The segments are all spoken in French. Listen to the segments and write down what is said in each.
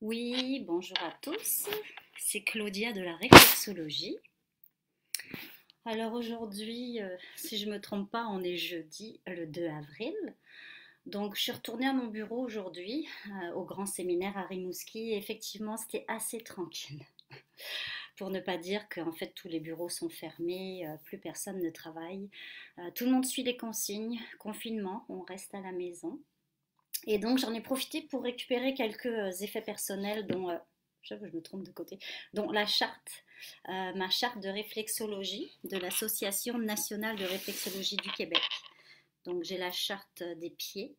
Oui, bonjour à tous, c'est Claudia de la réflexologie. Alors aujourd'hui, si je ne me trompe pas, on est jeudi le 2 avril. Donc je suis retournée à mon bureau aujourd'hui, au grand séminaire à Rimouski, et effectivement c'était assez tranquille. Pour ne pas dire qu'en fait tous les bureaux sont fermés, plus personne ne travaille. Tout le monde suit les consignes, confinement, on reste à la maison. Et donc j'en ai profité pour récupérer quelques effets personnels dont, je me trompe de côté, dont la charte, ma charte de réflexologie de l'Association nationale de réflexologie du Québec. Donc j'ai la charte des pieds.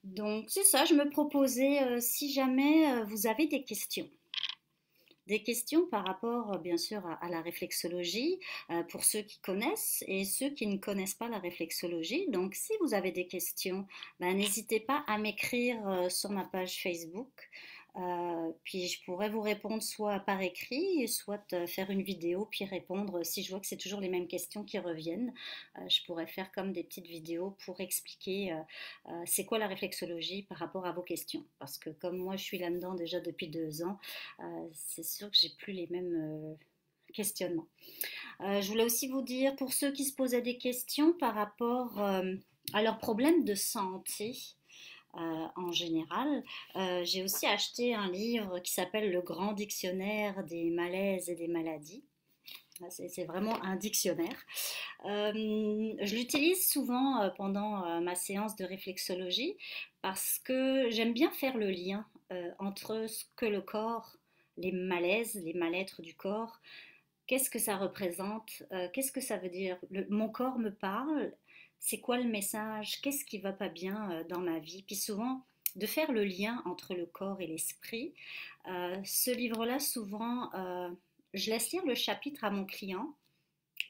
Donc c'est ça, je me proposais, si jamais vous avez des questions par rapport, bien sûr, à la réflexologie, pour ceux qui connaissent et ceux qui ne connaissent pas la réflexologie. Donc, si vous avez des questions, ben, n'hésitez pas à m'écrire sur ma page Facebook. Puis je pourrais vous répondre soit par écrit, soit faire une vidéo, puis répondre. Si je vois que c'est toujours les mêmes questions qui reviennent, je pourrais faire comme des petites vidéos pour expliquer c'est quoi la réflexologie par rapport à vos questions. Parce que comme moi je suis là-dedans déjà depuis 2 ans, c'est sûr que j'ai plus les mêmes questionnements. Je voulais aussi vous dire, pour ceux qui se posaient des questions par rapport à leurs problèmes de santé, en général. J'ai aussi acheté un livre qui s'appelle Le Grand Dictionnaire des malaises et des maladies. C'est vraiment un dictionnaire. Je l'utilise souvent pendant ma séance de réflexologie parce que j'aime bien faire le lien entre ce que le corps, les malaises, les mal-être du corps, qu'est-ce que ça représente, qu'est-ce que ça veut dire. Mon corps me parle, c'est quoi le message, qu'est-ce qui va pas bien dans ma vie. Puis souvent, de faire le lien entre le corps et l'esprit. Ce livre-là, souvent, je laisse lire le chapitre à mon client.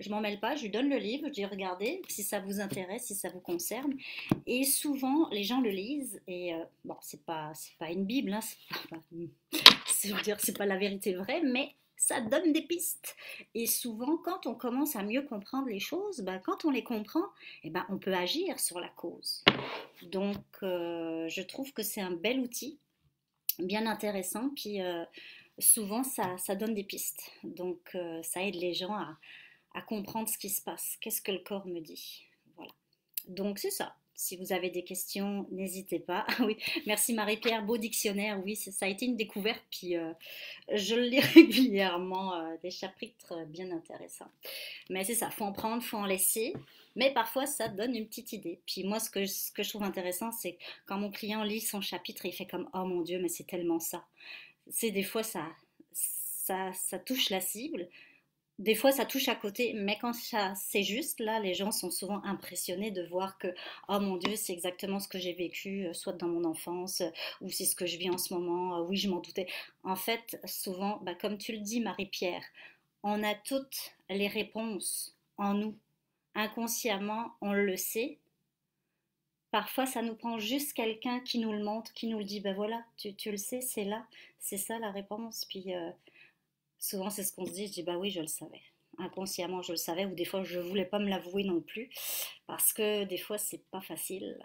Je m'en mêle pas, je lui donne le livre, je dis regardez, si ça vous intéresse, si ça vous concerne. Et souvent, les gens le lisent et bon, c'est pas une Bible, hein, c'est pas la vérité vraie, mais ça donne des pistes. Et souvent, quand on commence à mieux comprendre les choses, ben, quand on les comprend, eh ben, on peut agir sur la cause. Donc, je trouve que c'est un bel outil, bien intéressant, puis souvent, ça donne des pistes. Donc, ça aide les gens à comprendre ce qui se passe, qu'est-ce que le corps me dit. Voilà. Donc c'est ça. Si vous avez des questions, n'hésitez pas. Ah oui, merci Marie-Pierre, beau dictionnaire. Oui, ça a été une découverte, puis je le lis régulièrement, des chapitres bien intéressants. Mais c'est ça, faut en prendre, faut en laisser. Mais parfois, ça donne une petite idée. Puis moi, ce que je trouve intéressant, c'est quand mon client lit son chapitre, il fait comme oh mon Dieu, mais c'est tellement ça. C'est des fois ça touche la cible. Des fois, ça touche à côté, mais quand c'est juste, là, les gens sont souvent impressionnés de voir que, oh mon Dieu, c'est exactement ce que j'ai vécu, soit dans mon enfance, ou c'est ce que je vis en ce moment, oui, je m'en doutais. En fait, souvent, bah, comme tu le dis, Marie-Pierre, on a toutes les réponses en nous. Inconsciemment, on le sait. Parfois, ça nous prend juste quelqu'un qui nous le montre, qui nous le dit, ben voilà, tu le sais, c'est là, c'est ça la réponse. Puis souvent, c'est ce qu'on se dit. Je dis, bah oui, je le savais. Inconsciemment, je le savais, ou des fois, je ne voulais pas me l'avouer non plus, parce que des fois, c'est pas facile.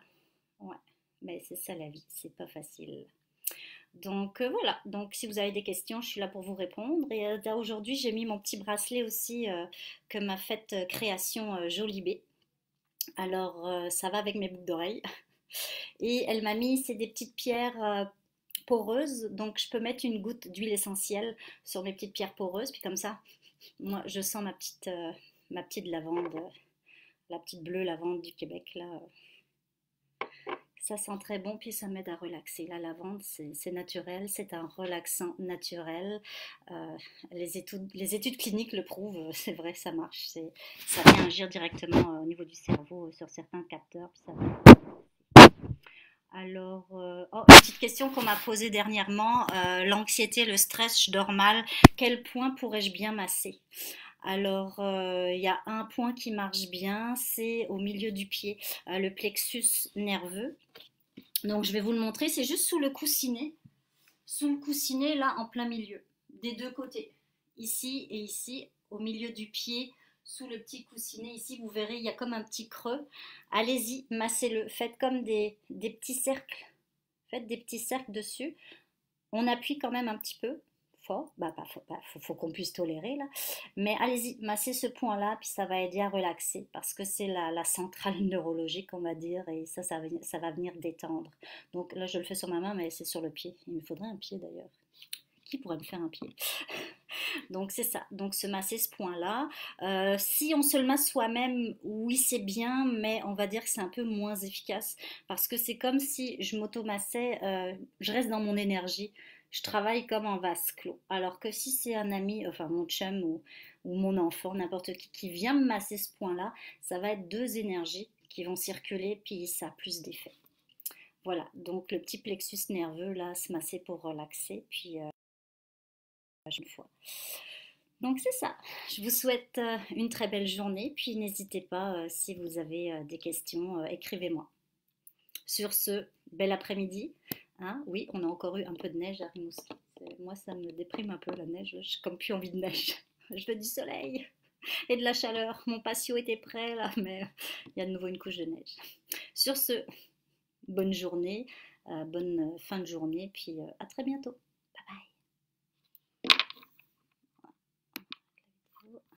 Ouais, mais c'est ça la vie, c'est pas facile. Donc voilà, donc si vous avez des questions, je suis là pour vous répondre. Et aujourd'hui, j'ai mis mon petit bracelet aussi que m'a fait création Jolibé. Alors, ça va avec mes boucles d'oreilles. Et elle m'a mis, c'est des petites pierres poreuses, donc je peux mettre une goutte d'huile essentielle sur mes petites pierres poreuses, puis comme ça, moi, je sens ma petite lavande, la petite bleue lavande du Québec, là. Ça sent très bon, puis ça m'aide à relaxer. La lavande, c'est naturel, c'est un relaxant naturel. Euh, les études cliniques le prouvent, c'est vrai, ça marche. Ça vient agir directement au niveau du cerveau sur certains capteurs. Puis ça... Alors, oh, une petite question qu'on m'a posée dernièrement, l'anxiété, le stress, je dors mal, quel point pourrais-je bien masser? Alors, il y a un point qui marche bien, c'est au milieu du pied, le plexus nerveux. Donc, je vais vous le montrer, c'est juste sous le coussinet, là, en plein milieu, des deux côtés, ici et ici, au milieu du pied, sous le petit coussinet, ici, vous verrez, il y a comme un petit creux. Allez-y, massez-le, faites comme des petits cercles, faites des petits cercles dessus. On appuie quand même un petit peu fort, bah, pas, faut qu'on puisse tolérer là, mais allez-y, massez ce point-là, puis ça va aider à relaxer, parce que c'est la centrale neurologique, on va dire, et ça va venir détendre. Donc là, je le fais sur ma main, mais c'est sur le pied. Il me faudrait un pied d'ailleurs. Qui pourrait me faire un pied? Donc c'est ça, donc se masser ce point-là. Si on se le masse soi-même, oui c'est bien, mais on va dire que c'est un peu moins efficace parce que c'est comme si je m'automassais, je reste dans mon énergie, je travaille comme en vase clos. Alors que si c'est un ami, enfin mon chum ou mon enfant, n'importe qui vient me masser ce point-là, ça va être deux énergies qui vont circuler, puis ça a plus d'effet. Voilà, donc le petit plexus nerveux là, se masser pour relaxer, puis une fois. Donc c'est ça. Je vous souhaite une très belle journée. Puis n'hésitez pas, si vous avez des questions, écrivez-moi. Sur ce, bel après-midi. Hein, oui, on a encore eu un peu de neige à Rimouski. Moi, ça me déprime un peu la neige. Je n'ai comme plus envie de neige. Je veux du soleil et de la chaleur. Mon patio était prêt là, mais il y a de nouveau une couche de neige. Sur ce, bonne journée, bonne fin de journée, puis à très bientôt.